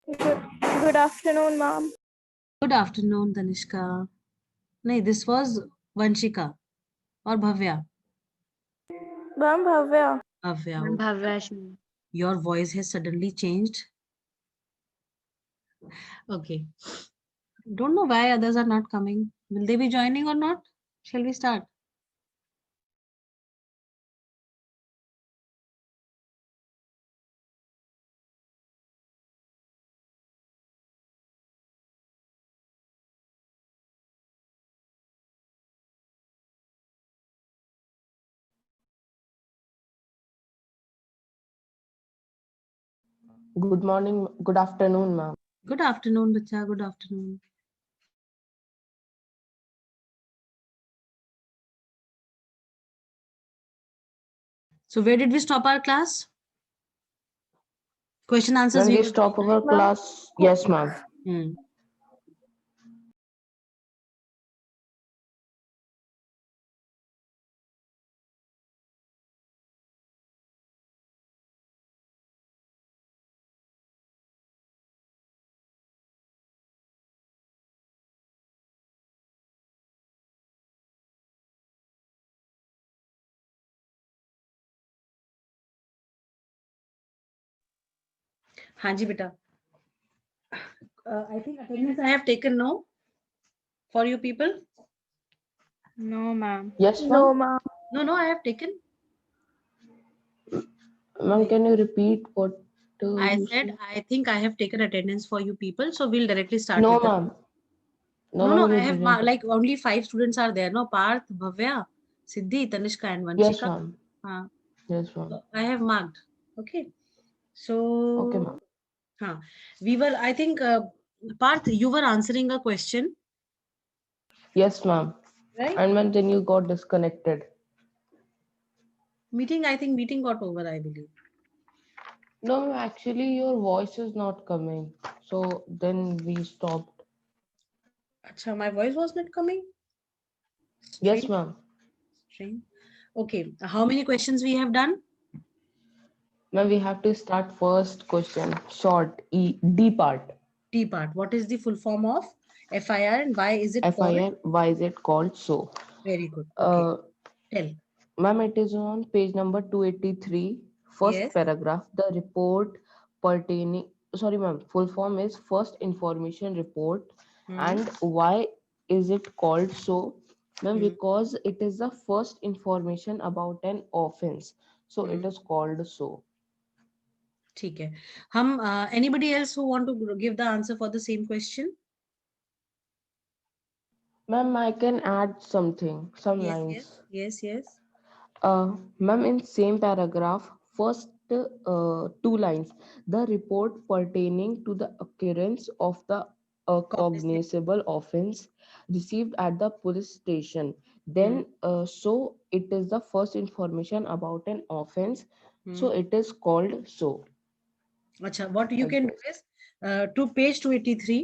Good afternoon, ma'am. Good afternoon, Tanishka. No, this was Vanshika or Bhavya. Ma'am, Bhavya. Bhavya, I'm Bhavya. your voice has suddenly changed. Okay. Don't know why others are not coming. Will they be joining or not? Shall we start? Good morning, good afternoon, ma'am. Good afternoon, Bacha. Good afternoon. So where did we stop our class? Question answer When we 0. stop our Ma'am. class, yes, ma'am. Hmm. Hanji beta. I think attendance I have taken no for you people. No, ma'am. Yes, No, ma'am. ma'am. No, I have taken. Ma'am, can you repeat what I you said said? I think I have taken attendance for you people, so we'll directly start No, with the. ma'am. No, No, ma'am, I you have didn't. like only 5 students are there. No, Parth, Bhavya, Siddhi, Tanishka, and Yes, Vanshika. ma'am. Uh, Yes, ma'am. so I have marked. Okay. Okay, So, ma'am. we were, I think, Parth, you were answering a question, Yes, ma'am. right? And then you got disconnected. Meeting, I think meeting got over, I believe. No, ma'am, actually, your voice is not coming. So then we stopped. Acha, my voice was not coming. Yes, Strange, ma'am. strange. Okay, how many questions we have done? Ma'am, we have to start first question, short, D part. D part. What is the full form of FIR and why is it called? FIR, why is it called so? Very good. Okay, Uh, tell. Ma'am, it is on page number 283, first Yes. paragraph. The report pertaining, sorry, ma'am, full form is First Information Report. Hmm. And why is it called so? Ma'am, Hmm. because it is the first information about an offense. So it Hmm. is called so. ठीक है हम anybody else who want to give the answer for the same question? Ma'am, I can add something, some Yes, yes, lines. yes. Ma'am, in same paragraph, first two lines, the report pertaining to the occurrence of the Cognizant. cognizable offense received at the police station. Hmm. Then, so it is the first information about an offense. So Hmm. it is called so, Acha, what you like can do this. is to page 283,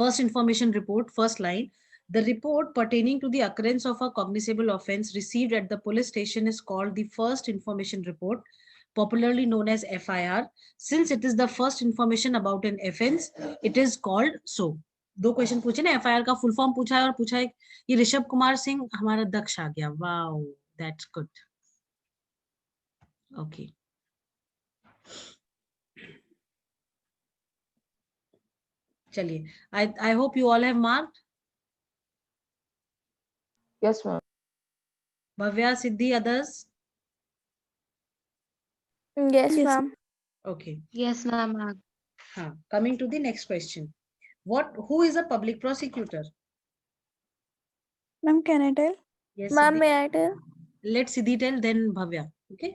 first information report, first line. The report pertaining to the occurrence of a cognizable offense received at the police station is called the first information report, popularly known as FIR. Since it is the first information about an offense, it is called so. दो question पूछे ना FIR का full form पूछा है और पूछा है ये ऋषभ कुमार सिंह हमारा दक्ष आ गया वाओ दैट्स गुड ओके चलिए I hope you all have marked Yes, ma'am. Bhavya Siddhi others Yes, Yes. ma'am. Okay Yes, ma'am. coming to the next question. Who is a public prosecutor? Ma'am, can I tell? Yes, Ma'am, Siddhi. may I tell? Let Siddhi tell, then Bhavya. Okay.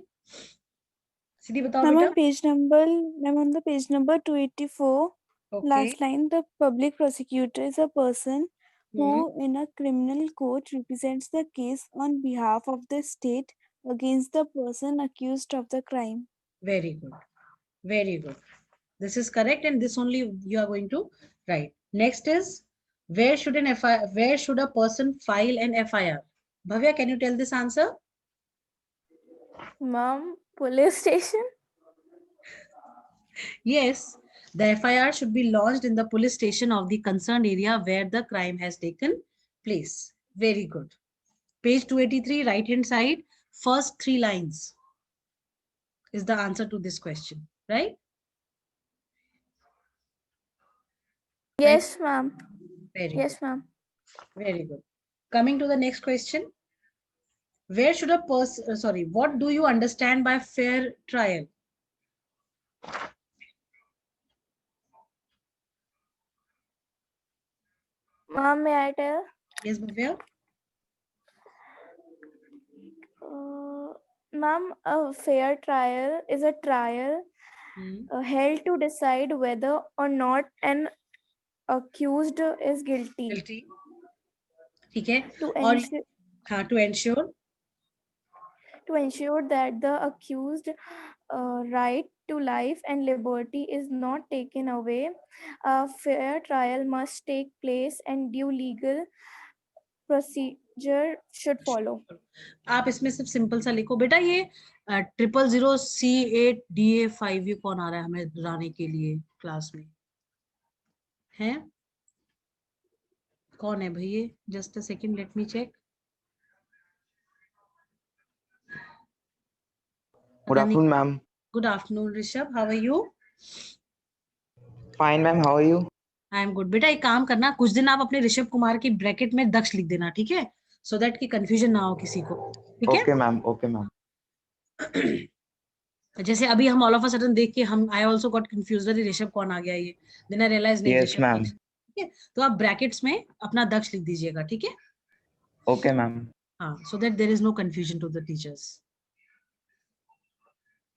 Siddhi, बताओ Ma'am, बेटा. on the page number 284, Okay. last line, the public prosecutor is a person Hmm. who, in a criminal court, represents the case on behalf of the state against the person accused of the crime. Very good. Very good. This is correct, and this only you are going to write. Next is where should a person file an FIR? Bhavya, can you tell this answer? Ma'am, police station? Yes. The FIR should be lodged in the police station of the concerned area where the crime has taken place. Very good. Page 283, right hand side, first 3 lines is the answer to this question, right? Right? Yes, ma'am. Very good. Yes, ma'am. Very good. Coming to the next question. Where should a person, sorry, what do you understand by fair trial? Ma'am, may I tell? Yes, Bhavya? Ma'am, a fair trial is a trial held to decide whether or not an accused is guilty. Guilty. ठीक है To और ensure, हाँ to ensure to ensure that the accused right to life and liberty is not taken away, a fair trial must take place and due legal procedure should follow. आप इसमें सिर्फ simple सा लिखो बेटा ये 000C8DA5 ये कौन आ रहा है हमें डराने के लिए क्लास में है कौन है भैया just a second let me check Good afternoon, ma'am. Good afternoon Rishabh how are you Fine, ma'am. How are you? I am good बेटा एक काम करना कुछ दिन आप अपने ऋषभ कुमार की ब्रैकेट में दक्ष लिख देना ठीक है सो दैट की कंफ्यूजन ना हो किसी को ठीक है Okay, ma'am. Okay, ma'am. जैसे अभी हम ऑल ऑफ अ सडन देख के हम आई आल्सो गॉट कंफ्यूज्ड अरे ऋषभ कौन आ गया ये देन आई रियलाइज नहीं Yes, ऋषभ ma'am. ठीक है तो आप ब्रैकेट्स में अपना दक्ष लिख दीजिएगा ठीक है Okay, ma'am. हाँ so that there is no confusion to the teachers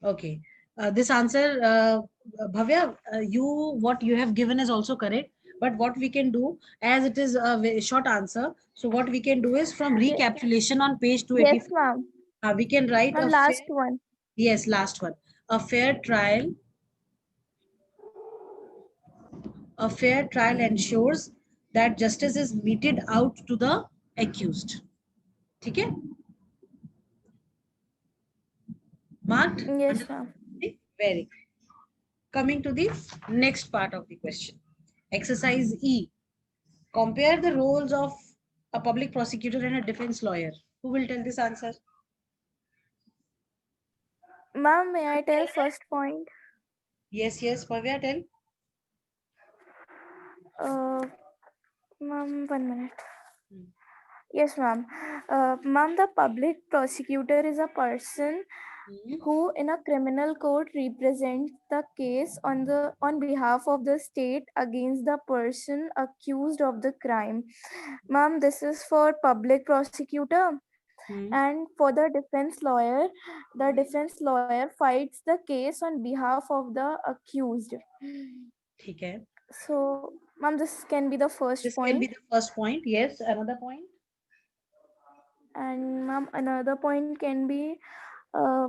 okay this answer Bhavya you what you have given is also correct but what we can do as it is a very short answer so what we can do is from recapitulation on page Yes, 284 ma'am. we can write Ma'am, a last fair, one. yes last one a fair trial ensures that justice is meted out to the accused ठीक है marked Yes, ma'am. very good. Coming to the next part of the question exercise E compare the roles of a public prosecutor and a defense lawyer who will tell this answer Ma'am, may I tell first point? yes Bhavya tell Ma'am, 1 minute. Yes, ma'am. Ma'am, the public prosecutor is a person who in a criminal court represents the case on behalf of the state against the person accused of the crime. Ma'am, this is for public prosecutor. And for the defense lawyer fights the case on behalf of the accused. ठीक है So, ma'am, this can be the first this point. can be the first point yes another point And ma'am, another point can be uh,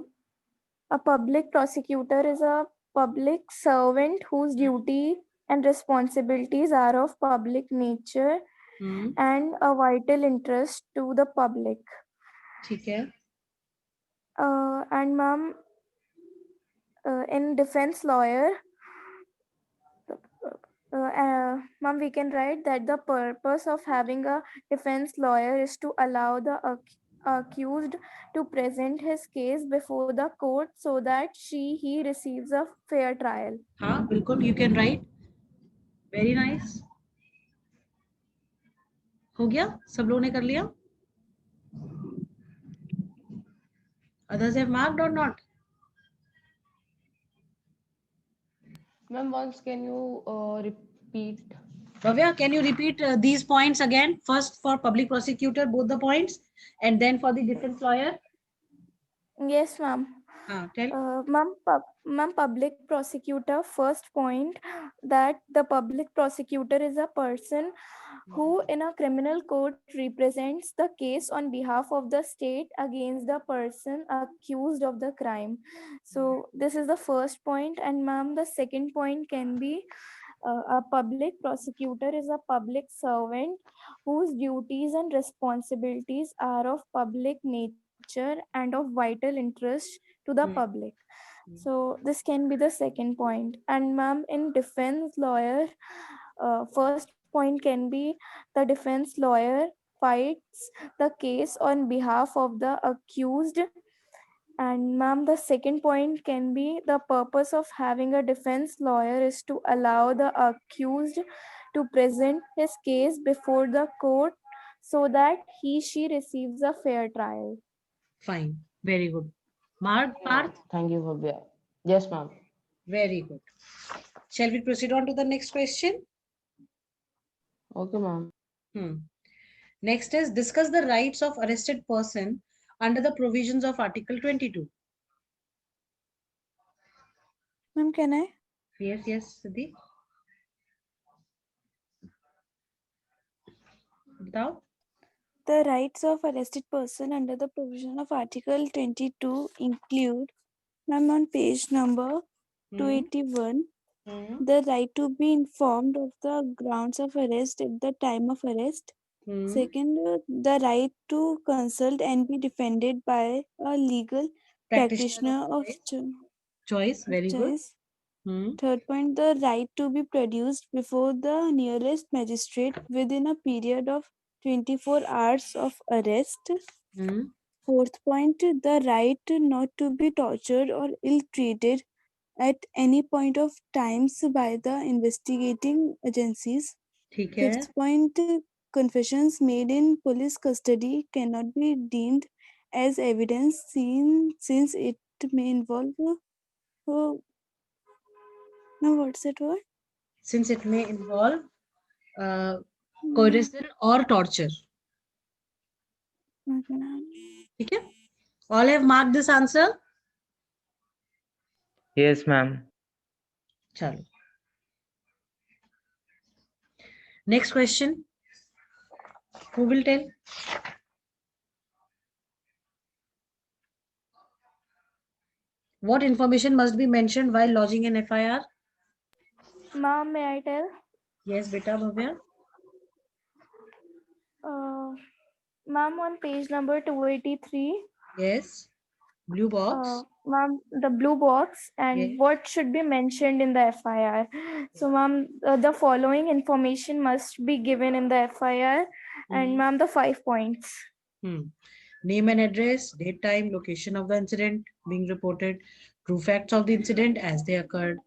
a public prosecutor is a public servant whose duty and responsibilities are of public nature and a vital interest to the public. ठीक है And ma'am, in defense lawyer, ma'am, we can write that the purpose of having a defense lawyer is to allow the accused to present his case before the court so that he receives a fair trial. हाँ बिल्कुल you can write very nice हो गया सब लोगों ने कर लिया others have marked or not Ma'am, once can you repeat? Bhavya, can you repeat these points again? First for public prosecutor, both the points, and then for the defense lawyer. Yes, ma'am. Tell. Ma'am, public prosecutor, first point that the public prosecutor is a person who in a criminal court represents the case on behalf of the state against the person accused of the crime. So this is the first point. And ma'am, the second point can be a public prosecutor is a public servant whose duties and responsibilities are of public nature and of vital interest to the public. So this can be the second point. And ma'am, in defense lawyer, first point can be the defense lawyer fights the case on behalf of the accused. And ma'am, the second point can be the purpose of having a defense lawyer is to allow the accused to present his case before the court so that she receives a fair trial. Fine. Very good. Parth? Thank you, Bhavya. Yes, ma'am. Very good. Shall we proceed on to the next question? Okay, ma'am. Next is discuss the rights of arrested person under the provisions of Article 22. Ma'am, can I? Yes, Siddhi. बताओ. The rights of arrested person under the provision of Article 22 include, ma'am, on page number 281, the right to be informed of the grounds of arrest at the time of arrest. Second, the right to consult and be defended by a legal practitioner of choice. Very good. choice. Third point, the right to be produced before the nearest magistrate within a period of 24 hours of arrest. Fourth point, the right not to be tortured or ill-treated at any point of times by the investigating agencies. ठीक है. Fifth point, confessions made in police custody cannot be deemed as evidence since it may involve now what's that word? Since it may involve coercion or torture. ठीक है? All have marked this answer? Yes, ma'am. चलो. Next question. Who will tell? What information must be mentioned while lodging an FIR? Ma'am, may I tell? Yes, beta Bhavya. Ma'am, on page number 283. Yes. Blue box. Ma'am, the blue box and Yes. what should be mentioned in the FIR. So, ma'am, the following information must be given in the FIR, and ma'am, the 5 points. Name and address, date, time, location of the incident being reported, true facts of the incident as they occurred,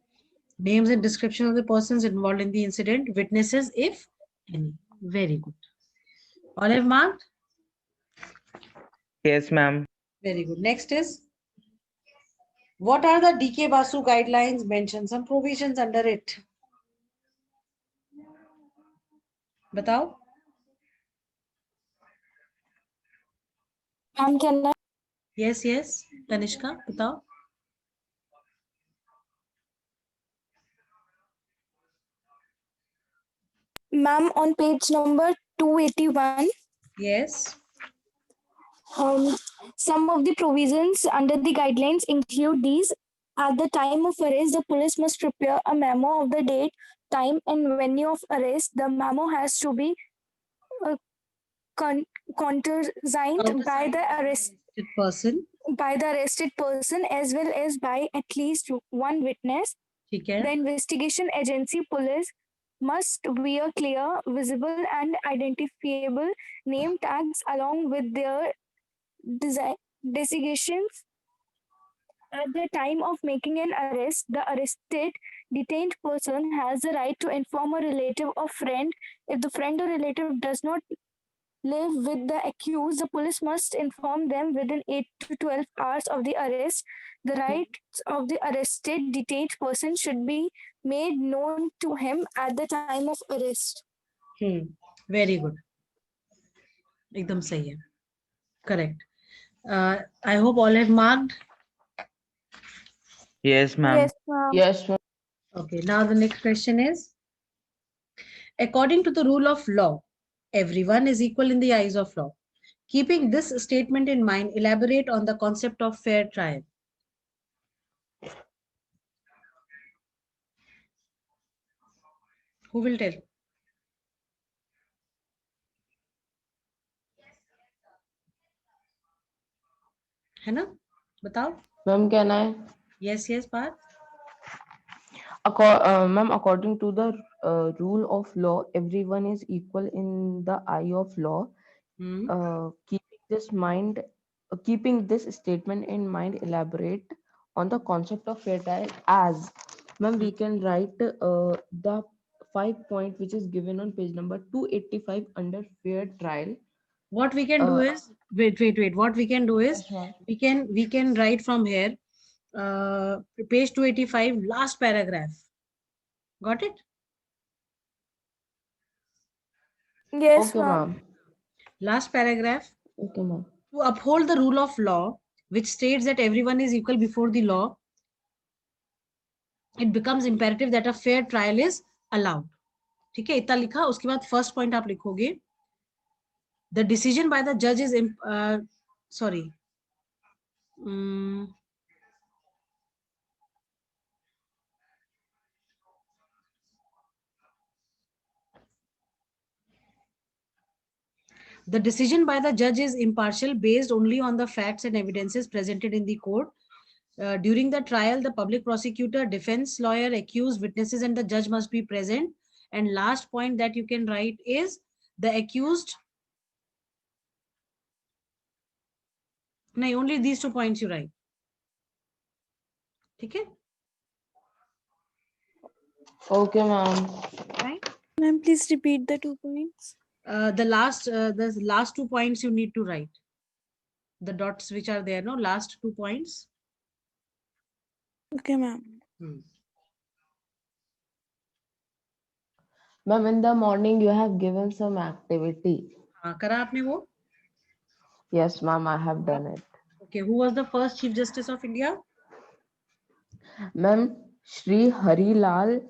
names and description of the persons involved in the incident, witnesses if any. Very good. All have marked? Yes, ma'am. Very good. Next is, what are the DK Basu guidelines? Mention some provisions under it. Batao. Ma'am, can I? Yes. Tanishka, batao. Ma'am, on page number 281, Yes. some of the provisions under the guidelines include these. At the time of arrest, the police must prepare a memo of the date, time, and venue of arrest. The memo has to be countersigned by the arrested person as well as by at least one witness. ठीक है. The investigation agency police must wear clear, visible, and identifiable name tags along with their designations. At the time of making an arrest, the arrested detained person has the right to inform a relative or friend. If the friend or relative does not live with the accused, the police must inform them within 8 to 12 hours of the arrest. The rights of the arrested detained person should be made known to him at the time of arrest. Very good. एकदम सही है. Correct. I hope all have marked. Yes, ma'am. Yes, ma'am. Yes, ma'am. Okay, now the next question is, according to the rule of law, everyone is equal in the eyes of law. Keeping this statement in mind, elaborate on the concept of fair trial. Who will tell? है ना? बताओ. Ma'am, can I? Yes, yes, Parth. Ma'am, according to the rule of law, everyone is equal in the eye of law. Hmm. Keeping this statement in mind, elaborate on the concept of fair trial as, ma'am, we can write the 5 point which is given on page number 285 under fair trial. What we can do is, wait. What we can do is, Yes, ma'am. we can write from here, page 285, last paragraph. Got it? Yes, Okay, ma'am. ma'am. Last paragraph. Okay, ma'am. To uphold the rule of law, which states that everyone is equal before the law, it becomes imperative that a fair trial is allowed. ठीक है, इतना लिखा. उसके बाद first point आप लिखोगे, the decision by the judge is sorry. The decision by the judge is impartial based only on the facts and evidences presented in the court. During the trial, the public prosecutor, defense lawyer, accused, witnesses, and the judge must be present. And last point that you can write is the accused. No, only these 2 points you write. Okay? Okay, ma'am. Right? Ma'am, please repeat the 2 points. The last 2 points you need to write. The dots which are there, no? Last 2 points. Okay, ma'am. Ma'am, in the morning you have given some activity. हाँ, करा आपने वो? Yes, ma'am, I have done it. Okay, who was the first Chief Justice of India? Ma'am, Shri Harilal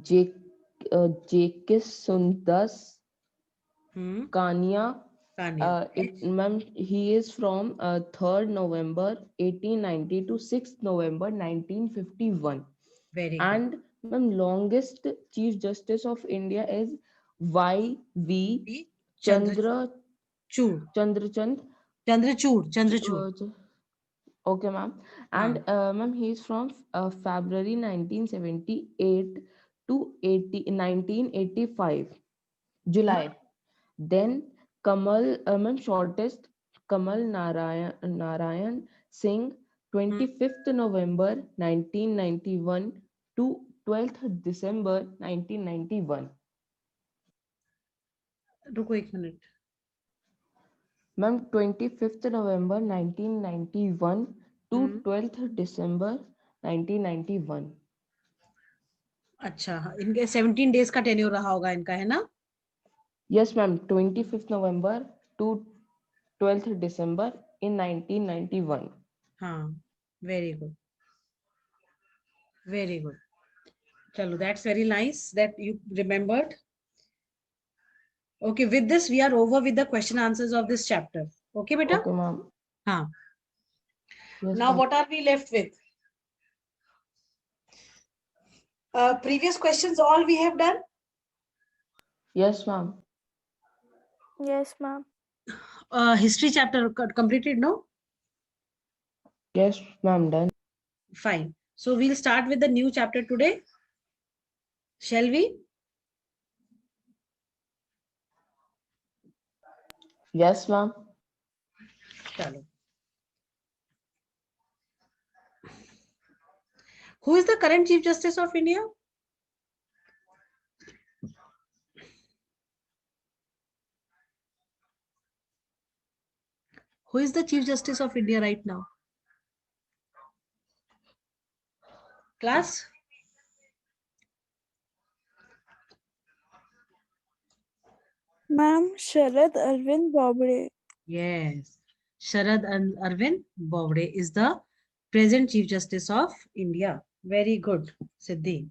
J.K. Sundas Kania. Ma'am, he is from 3rd November 1890 to 6th November 1951. Very good. And ma'am, longest Chief Justice of India is Y.V. Chandrachand. Okay, ma'am. And ma'am, he is from February 1978 to 1985, July. Then ma'am, shortest Kamal Narayan Singh, 25th November 1991 to 12th December 1991. रुको एक minute. Ma'am, 25th November 1991 to 12th December 1991. अच्छा, इनके 17 days का tenure रहा होगा इनका, है ना? Yes, ma'am. 25th November to 12th December in 1991. हाँ, very good. Very good. Chalo, that's very nice that you remembered. Okay, with this we are over with the question answers of this chapter. Okay, beta? Okay, ma'am. हाँ. Yes, Now, ma'am. what are we left with? Previous questions all we have done? Yes, ma'am. Yes, ma'am. History chapter completed, no? Yes, ma'am, done. Fine. So we'll start with the new chapter today. Shall we? Yes, ma'am. Chalo. Who is the current Chief Justice of India? Who is the Chief Justice of India right now? Class? Ma'am, Sharad Arvind Bobde. Yes. Sharad Arvind Bobde is the present Chief Justice of India. Very good, Siddhi.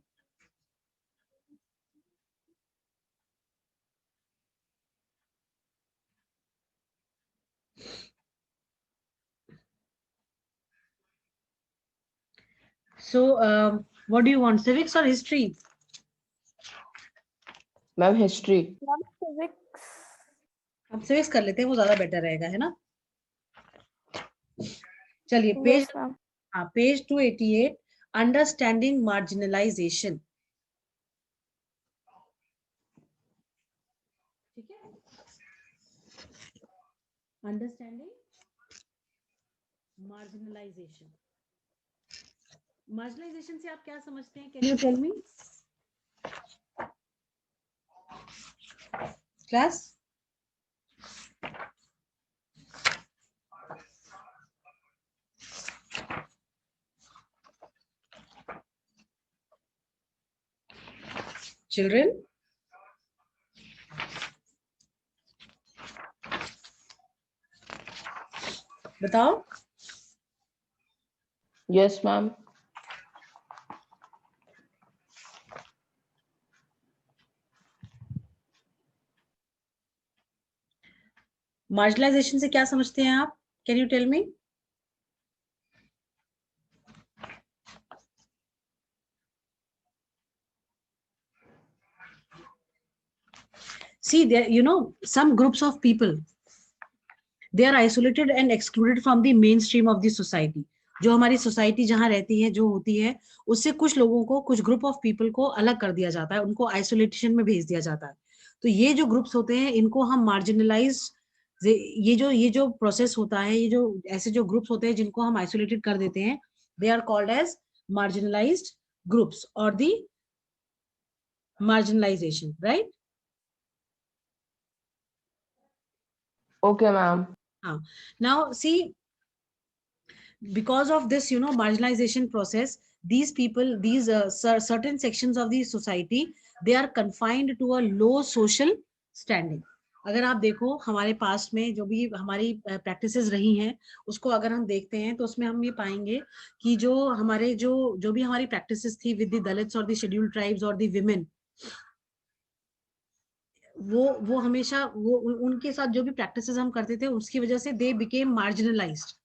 So, what do you want, civics or history? Ma'am, history. Ma'am, civics. हम civics कर लेते हैं, वो ज़्यादा better रहेगा, है ना? चलिए, page Yes, ma'am. Page 288, understanding marginalisation. ठीक है, अंडरस्टैंडिंग मार्जिनलाइजेशन। मार्जिनलाइजेशन से आप क्या समझते हैं? Can you tell me class? Children, बताओ। Yes, ma'am. मार्जिनलाइजेशन से क्या समझते हैं आप? Can you tell me? See, there, you know, some groups of people, they are isolated and excluded from the mainstream of the society. जो हमारी society जहां रहती है, जो होती है, उससे कुछ लोगों को, कुछ ग्रुप ऑफ पीपल को अलग कर दिया जाता है, उनको आइसोलेशन में भेज दिया जाता है। तो ये जो ग्रुप्स होते हैं, इनको हम मार्जिनलाइज, ये जो प्रोसेस होता है, ये जो ऐसे जो ग्रुप्स होते हैं जिनको हम आइसोलेटेड कर देते हैं, they are called as marginalised groups और the marginalization, right? Okay, ma'am. Now see, because of this, you know, marginalization process, these people, these certain sections of the society, they are confined to a low social standing. अगर आप देखो हमारे past में जो भी हमारी practices रही हैं, उसको अगर हम देखते हैं तो उसमें हम ये पाएंगे कि जो हमारे जो भी हमारी प्रैक्टिसेस थी विद द दलित्स और द शेड्यूल्ड ट्राइब्स और द विमेन, वो हमेशा वो उनके साथ जो भी प्रैक्टिसेस हम करते थे, उसकी वजह से दे बिकेम मार्जिनलाइज्ड,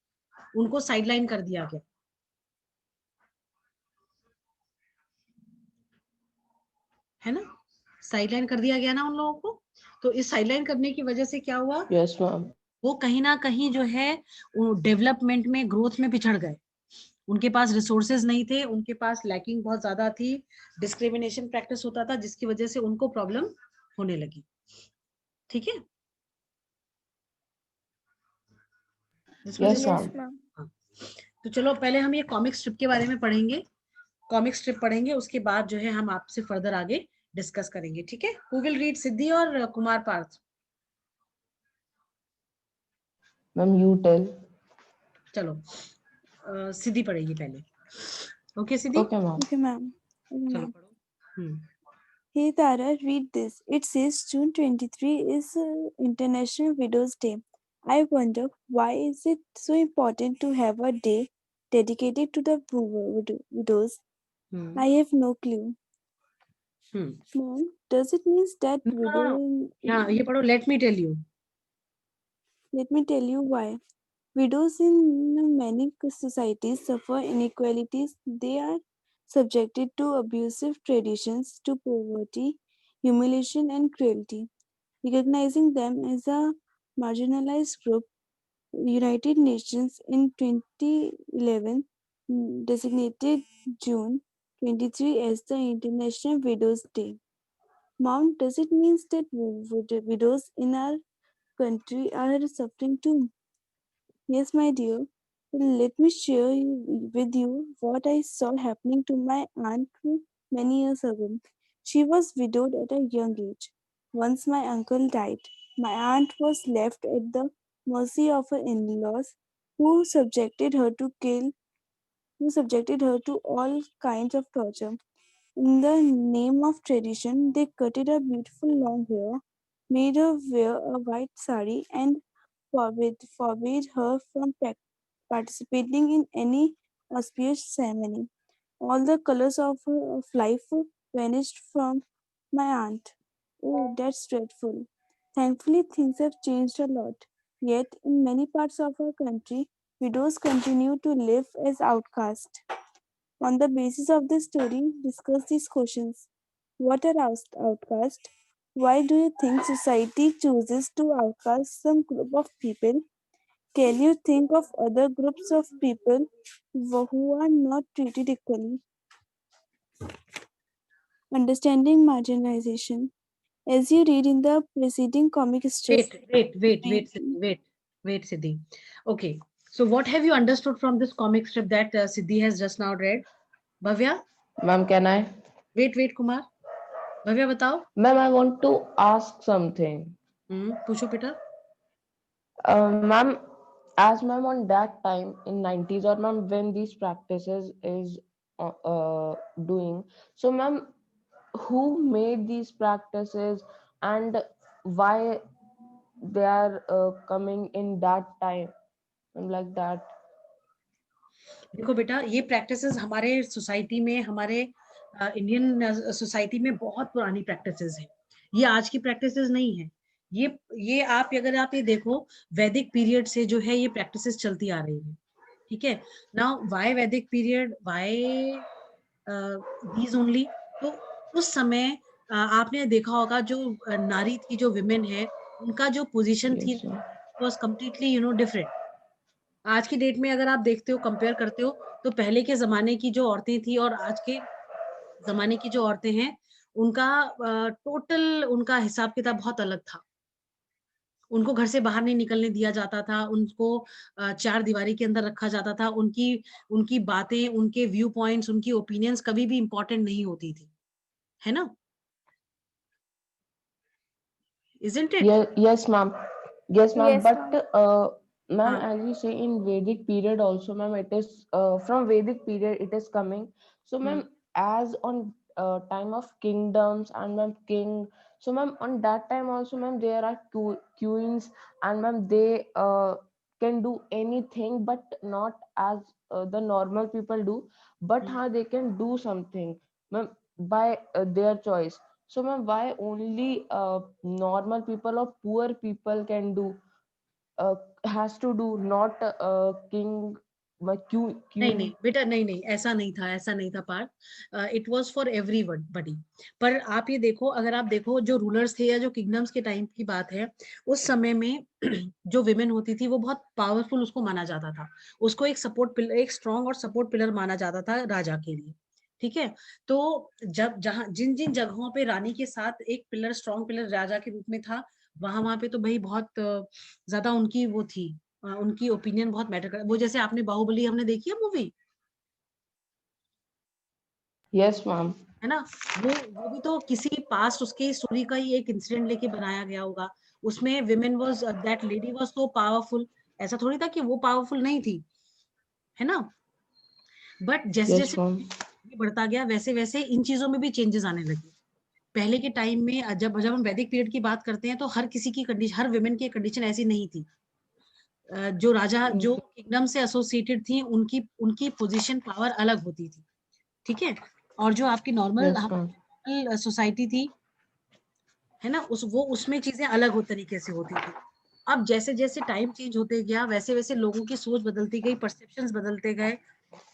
उनको साइडलाइन कर दिया गया, है ना? साइडलाइन कर दिया गया ना उन लोगों को। तो इस साइडलाइन करने की वजह से क्या हुआ? Yes, ma'am. वो कहीं ना कहीं जो है डेवलपमेंट में, ग्रोथ में पिछड़ गए। उनके पास रिसोर्सेज नहीं थे, उनके पास लैकिंग बहुत ज्यादा थी, डिस्क्रिमिनेशन प्रैक्टिस होता था, जिसकी वजह से उनको प्रॉब्लम होने लगी। ठीक है, Yes, ma'am. हाँ। तो चलो पहले हम ये कॉमिक स्ट्रिप के बारे में पढ़ेंगे, कॉमिक स्ट्रिप पढ़ेंगे, उसके बाद जो है हम आपसे फर्दर आगे डिस्कस करेंगे। ठीक है, हु विल रीड, सिद्धि और Kumar Partha? Ma'am, you tell. चलो सिद्धि पढ़ेगी पहले। ओके सिद्धि, Okay, ma'am. Okay, ma'am. Okay, चलो ma'am. पढ़ो। Hey Tara, read this. It says June 23 is International Widows Day. I wonder why is it so important to have a day dedicated to the widows? I have no clue. Mom, does it mean that widow? हाँ, ये पढ़ो, let me tell you. Let me tell you why. Widows in many societies suffer inequalities. They are subjected to abusive traditions, to poverty, humiliation, and cruelty. Recognizing them as a marginalized group, United Nations in 2011 designated June 23 as the International Widows Day. Mom, does it mean that widows in our country are suffering too? Yes, my dear. Let me share with you what I saw happening to my aunt many years ago. She was widowed at a young age. Once my uncle died, my aunt was left at the mercy of her in-laws who subjected her to all kinds of torture. In the name of tradition, they cutted her beautiful long hair, made her wear a white sari, and forbade her from participating in any auspicious ceremony. All the colors of life vanished from my aunt. Oh, that's dreadful. Thankfully, things have changed a lot. Yet, in many parts of our country, widows continue to live as outcasts. On the basis of this story, discuss these questions. What are outcasts? Why do you think society chooses to outcast some group of people? Can you think of other groups of people who are not treated equally? Understanding marginalization. As you read in the preceding comic strip, Wait, Siddhi. Okay, so what have you understood from this comic strip that Siddhi has just now read? Bhavya? Ma'am, can I? Wait, Kumar. Bhavya, बताओ. Ma'am, I want to ask something. पूछो बेटा. Ma'am, as ma'am on that time in 90s or ma'am when these practices is doing, so ma'am, who made these practices and why they are coming in that time and like that? देखो बेटा, ये practices हमारे society में, हमारे Indian society में बहुत पुरानी practices हैं. ये आज की प्रैक्टिसेस नहीं है. ये आप अगर आप ये देखो, वैदिक पीरियड से जो है ये प्रैक्टिसेस चलती आ रही है. ठीक है. नाउ व्हाई वैदिक पीरियड, व्हाई दीज ओनली? तो उस समय आपने देखा होगा जो नारी थी, जो विमेन है, उनका जो पोजीशन थी Yes, ma'am. Was completely different. आज की डेट में अगर आप देखते हो, कंपेयर करते हो, तो पहले के जमाने की जो औरतें थी और आज के जमाने की जो औरतें हैं, उनका टोटल उनका हिसाब किताब बहुत अलग था. उनको घर से बाहर नहीं निकलने दिया जाता था, उनको चार दीवारी के अंदर रखा जाता था. उनकी उनकी बातें, उनके व्यू पॉइंट्स, उनकी ओपिनियंस कभी भी इम्पोर्टेंट नहीं होती थी, है ना? Isn't it? Yes, ma'am. Yes, ma'am. Yes, But ma'am. ma'am, हाँ. as you say in Vedic period also, ma'am, it is from Vedic period it is coming. So, ma'am, as on time of kingdoms and ma'am king. So, ma'am, on that time also, ma'am, there are queens and ma'am they can do anything, but not as the normal people do. But how they can do something, ma'am, by their choice. So, ma'am, why only normal people or poor people can do? Has to do, not king, but नहीं queen. नहीं बेटा, नहीं, ऐसा नहीं था Parth. It was for everybody. पर आप ये देखो, अगर आप देखो जो रूलर्स थे या जो किंगडम्स के टाइम की बात है, उस समय में जो विमेन होती थी वो बहुत पावरफुल उसको माना जाता था. उसको एक सपोर्ट पिलर, एक स्ट्रॉन्ग और सपोर्ट पिलर माना जाता था राजा के लिए. ठीक है. तो जब जहां जिन जिन जगहों पे रानी के साथ एक पिलर, स्ट्रॉन्ग पिलर राजा के रूप में था, वहां पे तो भाई बहुत ज्यादा उनकी वो थी, उनकी ओपिनियन बहुत मैटर कर. वो जैसे आपने बाहुबली हमने देखी है मूवी, Yes, ma'am. है ना? वो भी तो किसी पास्ट उसके स्टोरी का ही एक इंसिडेंट लेके बनाया गया होगा. उसमें women was, that lady was so powerful. ऐसा थोड़ी था कि वो पावरफुल नहीं थी, है ना? बट जैसे Yes, जैसे ma'am. ये बढ़ता गया, वैसे वैसे इन चीजों में भी चेंजेस आने लगे. पहले के टाइम में जब जब हम वैदिक पीरियड की बात करते हैं, तो हर किसी की कंडीशन, हर विमेन की कंडीशन ऐसी नहीं थी. जो राजा, जो किंगडम से एसोसिएटेड थी, उनकी उनकी पोजीशन, पावर अलग होती थी. ठीक है. और जो आपकी नॉर्मल Yes, ma'am. सोसाइटी थी, है ना, उसमें चीजें अलग हो तरीके से होती थी. अब जैसे जैसे टाइम चेंज होते गया, वैसे वैसे लोगों की सोच बदलती गई, परसेप्शंस बदलते गए.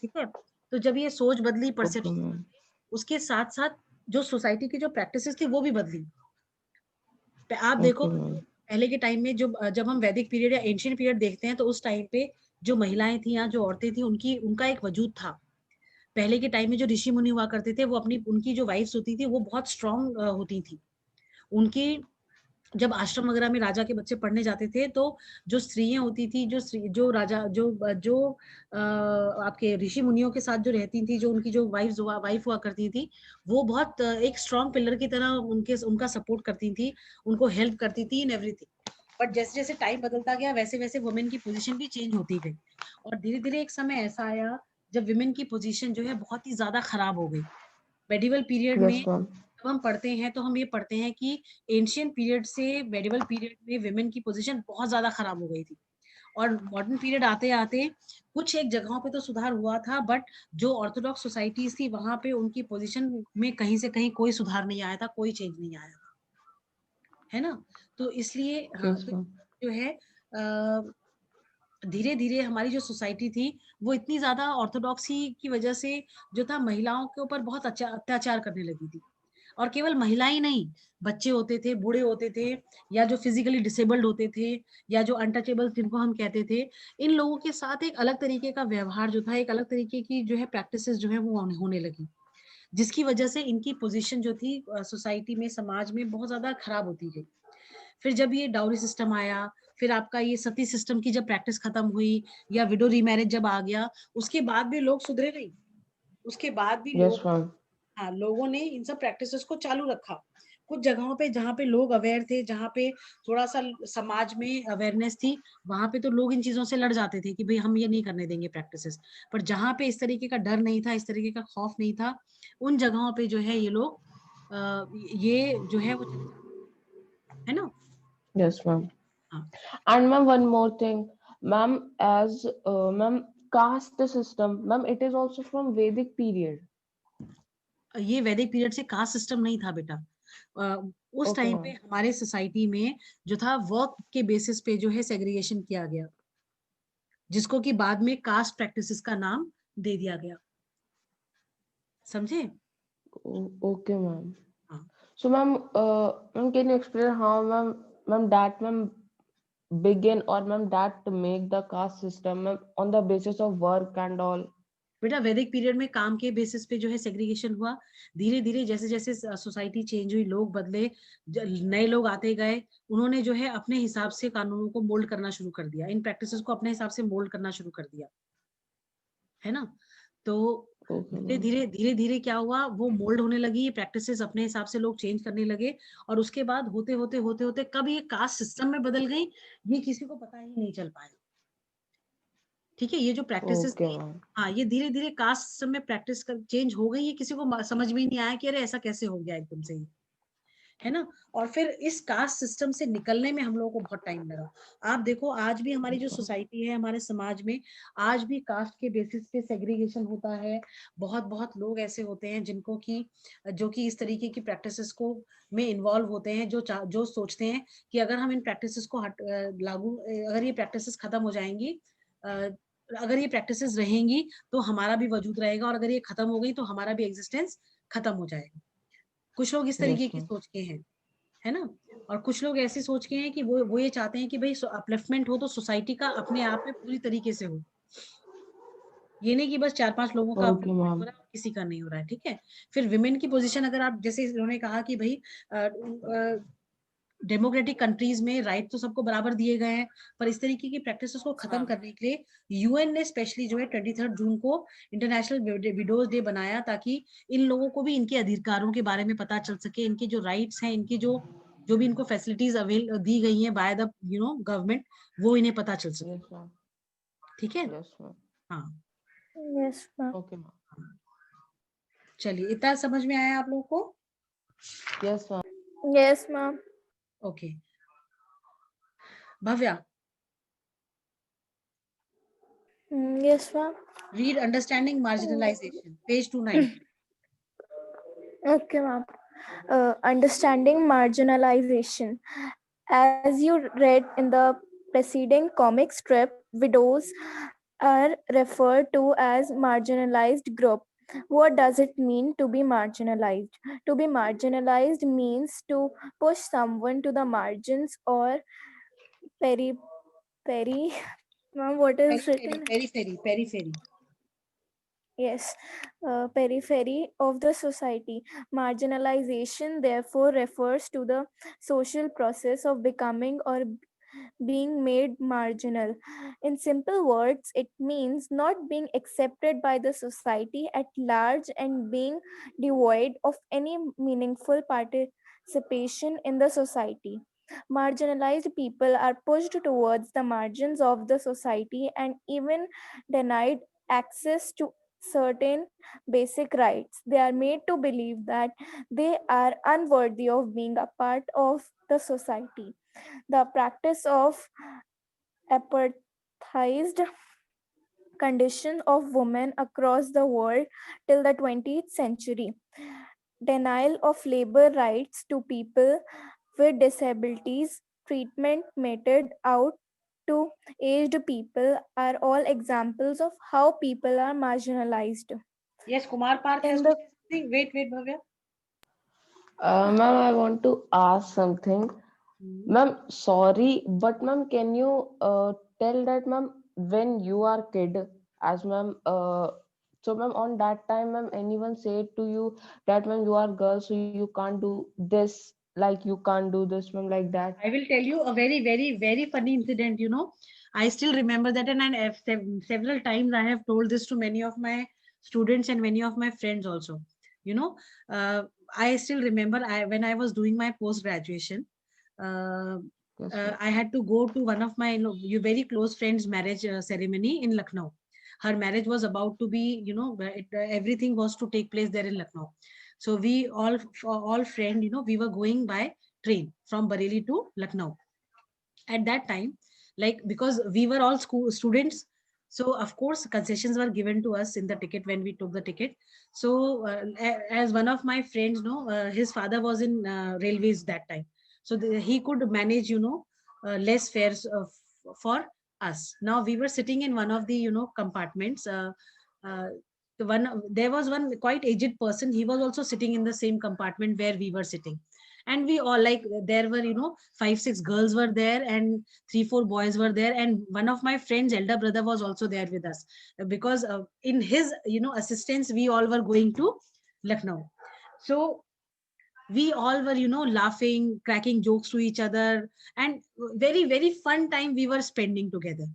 ठीक है. तो जब ये सोच बदली, Okay, परसेप्शन, ma'am. उसके साथ साथ जो सोसाइटी की जो प्रैक्टिसेस थी वो भी बदली. आप देखो, Okay, ma'am. पहले के टाइम में जब हम वैदिक पीरियड या एंशियंट पीरियड देखते हैं, तो उस टाइम पे जो महिलाएं थी या जो औरतें थी, उनका एक वजूद था. पहले के टाइम में जो ऋषि मुनि हुआ करते थे, वो उनकी जो वाइफ्स होती थी वो बहुत स्ट्रांग होती थी. उनकी जब आश्रम वगैरह में राजा के बच्चे पढ़ने जाते थे, तो जो स्त्रियां होती थी, जो राजा जो आपके ऋषि मुनियों के साथ जो रहती थी, जो उनकी जो वाइफ हुआ करती थी, वो बहुत एक स्ट्रांग पिलर की तरह उनका सपोर्ट करती थी, उनको हेल्प करती थी इन एवरीथिंग. बट जैसे जैसे टाइम बदलता गया, वैसे वैसे वुमेन की पोजीशन भी चेंज होती गई. और धीरे धीरे एक समय ऐसा आया जब विमेन की पोजीशन जो है बहुत ही ज्यादा खराब हो गई. मेडिवल पीरियड में Yes, ma'am. जब हम पढ़ते हैं, तो हम ये पढ़ते हैं कि एंशियंट पीरियड से मेडिवल पीरियड में विमेन की पोजीशन बहुत ज्यादा खराब हो गई थी. और मॉडर्न पीरियड आते आते कुछ एक जगहों पे तो सुधार हुआ था, बट जो ऑर्थोडॉक्स सोसाइटीज थी, वहां पे उनकी पोजीशन में कहीं से कहीं कोई सुधार नहीं आया था, कोई चेंज नहीं आया था, है ना? तो इसलिए हाँ, Yes, तो ma'am. जो है धीरे धीरे हमारी जो सोसाइटी थी, वो इतनी ज्यादा ऑर्थोडॉक्सी की वजह से जो था, महिलाओं के ऊपर बहुत अच्छा अत्याचार करने लगी थी. और केवल महिलाएं नहीं, बच्चे होते थे, बूढ़े होते थे, या जो फिजिकली डिसेबल्ड होते थे, या जो अनटचेबल जिनको हम कहते थे, इन लोगों के साथ एक अलग तरीके का व्यवहार जो था, एक अलग तरीके की जो है प्रैक्टिसेस जो है वो होने लगी, जिसकी वजह से इनकी पोजीशन जो थी सोसाइटी में, समाज में बहुत ज्यादा खराब होती गई। फिर जब ये डाउरी सिस्टम आया, फिर आपका ये सती सिस्टम की जब प्रैक्टिस खत्म हुई, या विडो रीमैरिज जब आ गया, उसके बाद भी लोग सुधरे नहीं। उसके बाद भी Yes, लोग, ma'am. हाँ, लोगों ने इन सब प्रैक्टिसेस को चालू रखा। कुछ जगहों पे जहाँ पे लोग अवेयर थे, जहाँ पे थोड़ा सा समाज में अवेयरनेस थी, वहां पे तो लोग इन चीजों से लड़ जाते थे कि भाई हम ये नहीं करने देंगे प्रैक्टिसेस। पर जहाँ पे इस तरीके का डर नहीं था, इस तरीके का खौफ नहीं था, उन जगहों पे जो है ये लोग ये जो है वो चले जाते, है ना। Yes, ma'am. हाँ, And ma'am, one more thing, ma'am, as ma'am, caste system, ma'am, it is also from Vedic period. ये वैदिक पीरियड से कास्ट सिस्टम नहीं था बेटा। उस Okay, टाइम ma'am. पे हमारे सोसाइटी में जो था, वर्क के बेसिस पे जो है सेग्रीगेशन किया गया, जिसको कि बाद में कास्ट प्रैक्टिसेस का नाम दे दिया गया। समझे? Okay, ma'am. हाँ, So, ma'am, can you explain how, ma'am, that, ma'am, begin or ma'am, that to make the caste system, ma'am, on the basis of work and all? बेटा वैदिक पीरियड में काम के बेसिस पे जो है सेग्रीगेशन हुआ। धीरे धीरे जैसे जैसे सोसाइटी चेंज हुई, लोग बदले, नए लोग आते गए, उन्होंने जो है अपने हिसाब से कानूनों को मोल्ड करना शुरू कर दिया, इन प्रैक्टिसेस को अपने हिसाब से मोल्ड करना शुरू कर दिया, है ना। तो Okay, धीरे ma'am. धीरे धीरे धीरे क्या हुआ, वो मोल्ड होने लगी, प्रैक्टिसेस अपने हिसाब से लोग चेंज करने लगे, और उसके बाद होते होते होते होते कब ये कास्ट सिस्टम में बदल गई, ये किसी को पता ही नहीं चल पाया। ठीक है, ये जो प्रैक्टिसेस Okay, थी, ma'am. हाँ, ये धीरे धीरे कास्ट सिस्टम में प्रैक्टिस कर चेंज हो गई, ये किसी को समझ में ही नहीं आया कि अरे ऐसा कैसे हो गया एकदम से ही, है ना। और फिर इस कास्ट सिस्टम से निकलने में हम लोगों को बहुत टाइम लगा। आप देखो, आज भी हमारी जो सोसाइटी है, हमारे समाज में आज भी कास्ट के बेसिस पे सेग्रीगेशन होता है। बहुत बहुत लोग ऐसे होते हैं जिनको कि जो कि इस तरीके की प्रैक्टिसेस को में इन्वॉल्व होते हैं, जो सोचते हैं कि अगर हम इन प्रैक्टिसेस को अगर ये प्रैक्टिसेस खत्म हो जाएंगी, अगर ये प्रैक्टिसेस रहेंगी तो हमारा भी वजूद रहेगा, और अगर ये खत्म हो गई तो हमारा भी एग्जिस्टेंस खत्म हो जाएगा। कुछ लोग इस तरीके Yes, की ma'am. सोच के हैं, है ना। और कुछ लोग ऐसे सोच के हैं कि वो ये चाहते हैं कि भाई अपलिफ्टमेंट हो तो सोसाइटी का अपने आप में पूरी तरीके से हो, ये नहीं कि बस 4-5 लोगों का Okay, अपलिफ्टमेंट हो ma'am. रहा है और किसी का नहीं हो रहा है। ठीक है, फिर विमेन की पोजीशन, अगर आप जैसे इन्होंने कहा कि भाई डेमोक्रेटिक कंट्रीज में राइट तो सबको बराबर दिए गए हैं, पर इस तरीके की प्रैक्टिसेस को खत्म करने के लिए यूएन ने स्पेशली जो है 23 जून को इंटरनेशनल विडोज डे बनाया, ताकि इन लोगों को भी इनके अधिकारों के बारे में पता चल सके, इनके जो राइट्स हैं, इनकी जो जो भी इनको फैसिलिटीज अवेल दी गई हैं बाय द गवर्नमेंट, वो इन्हें पता चल सके। Yes, ma'am. ठीक है, Yes, ma'am. हाँ, Yes, ma'am. Okay, ma'am. चलिए, इतना समझ में आया आप लोगों को? Yes, ma'am. Yes, ma'am. Okay, Bhavya, Yes, ma'am. Read understanding marginalisation, page 290। Okay, ma'am. Understanding marginalization. As you read in the preceding comic strip, widows are referred to as marginalized group. What does it mean to be marginalized? To be marginalized means to push someone to the margins or peri peri. Ma'am, what is written? Periphery. Yes, periphery of the society. Marginalization, therefore, refers to the social process of becoming or being made marginal. In simple words, it means not being accepted by the society at large and being devoid of any meaningful participation in the society. Marginalized people are pushed towards the margins of the society and even denied access to certain basic rights. They are made to believe that they are unworthy of being a part of the society. The practice of apartheid condition of women across the world till the 20th century. Denial of labor rights to people with disabilities, treatment meted out to aged people are all examples of how people are marginalized. Yes, Kumar Parth has In to the say something. Wait, Bhavya. Ma'am, I want to ask something. Hmm. Ma'am, sorry, but ma'am, can you tell that ma'am when you are kid, as ma'am, so ma'am on that time, ma'am, anyone said to you that ma'am you are girl, so you can't do this, like you can't do this, ma'am, like that. I will tell you a very, very, very funny incident. I still remember that, and several times I have told this to many of my students and many of my friends also. You know, uh, I still remember when I was doing my post graduation. Uh, Yes, ma'am. I had to go to one of my very close friends' marriage ceremony in Lucknow. Her marriage was about to be, everything was to take place there in Lucknow. So we all friend, we were going by train from Bareilly to Lucknow. At that time, like because we were all school students, so of course concessions were given to us in the ticket when we took the ticket. So as one of my friends, his father was in railways that time, so he could manage, less fares for us. Now we were sitting in one of the compartments. Uh, there was one quite aged person. He was also sitting in the same compartment where we were sitting, and we all, like, there were 5 6 girls were there, and 3 4 boys were there, and one of my friend's elder brother was also there with us, because in his assistance we all were going to Lucknow. So we all were laughing, cracking jokes to each other, and very very fun time we were spending together.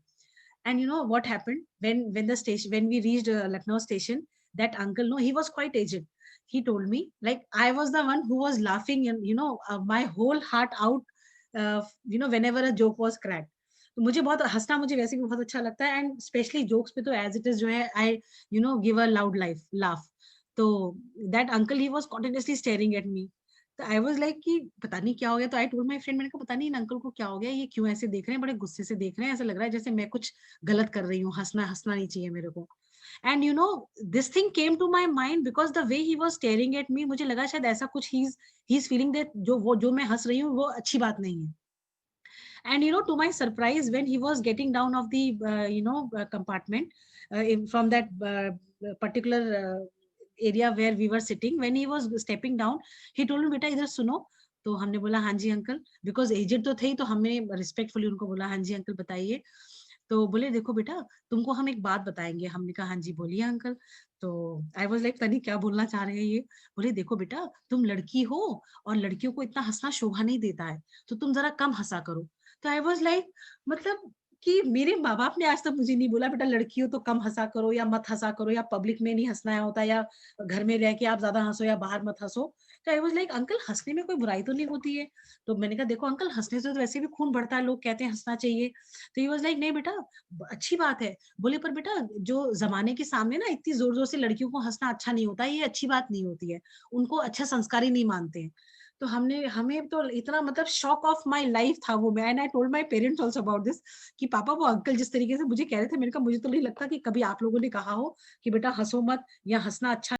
And you know what happened when we reached Lucknow station? That uncle, no, he was quite aged. He told me, like, I was the one who was laughing, and my whole heart out, whenever a joke was cracked. तो मुझे बहुत हंसना, मुझे वैसे भी बहुत अच्छा लगता है, एंड स्पेशली जोक्स पे तो एज इट इज जो है, I give a loud life laugh. तो that uncle, he was continuously staring at me. तो आई वाज लाइक कि पता नहीं क्या हो गया. तो आई टोल्ड माय फ्रेंड, मैंने कहा पता नहीं इन अंकल को क्या हो गया, ये क्यों ऐसे देख रहे हैं, बड़े गुस्से से देख रहे हैं, ऐसा लग रहा है जैसे मैं कुछ गलत कर रही हूँ, हंसना हंसना नहीं चाहिए मेरे को. And this thing came to my mind because the way he was staring at me. मुझे लगा शायद ऐसा कुछ ही इज फीलिंग दैट जो मैं हंस रही हूँ वो अच्छी बात नहीं है. And to my surprise, when he was getting down of the compartment, from that particular area where we were sitting, when he was stepping down, he told me, बेटा इधर सुनो. तो हमने बोला हाँ जी अंकल, बिकॉज एजेड तो थे ही, तो हमने रिस्पेक्टफुली उनको बोला हाँ जी अंकल बताइए. तो बोले देखो बेटा, तुमको हम एक बात बताएंगे. हमने कहा हाँ जी बोलिए अंकल. तो आई वाज लाइक, तनी क्या बोलना चाह रहे हैं ये. बोले देखो बेटा, तुम लड़की हो और लड़कियों को इतना हंसना शोभा नहीं देता है, तो तुम जरा कम हंसा करो. तो आई वाज लाइक, मतलब कि मेरे माँ बाप ने आज तक मुझे नहीं बोला बेटा लड़की हो तो कम हंसा करो, या मत हंसा करो, या पब्लिक में नहीं हंसना होता, या घर में रह के आप ज्यादा हंसो या बाहर मत हंसो. तो आई वाज लाइक, अंकल हंसने में कोई बुराई तो नहीं होती है. तो मैंने कहा देखो अंकल, हंसने से तो वैसे भी खून बढ़ता है, लोग कहते हैं हंसना चाहिए. तो ही वाज लाइक, नहीं बेटा अच्छी बात है. बोले पर बेटा, जो जमाने के सामने ना इतनी जोर जोर से लड़कियों को हंसना अच्छा नहीं होता, ये अच्छी बात नहीं होती है, उनको अच्छा संस्कार ही नहीं मानते हैं. तो हमें तो इतना, मतलब शॉक ऑफ माय लाइफ था वो. मैं and I told my parents also about this, कि पापा वो अंकल जिस तरीके से मुझे कह रहे थे, मैंने कहा मुझे तो नहीं लगता कि कभी आप लोगों ने कहा हो कि बेटा हंसो मत, या हंसना अच्छा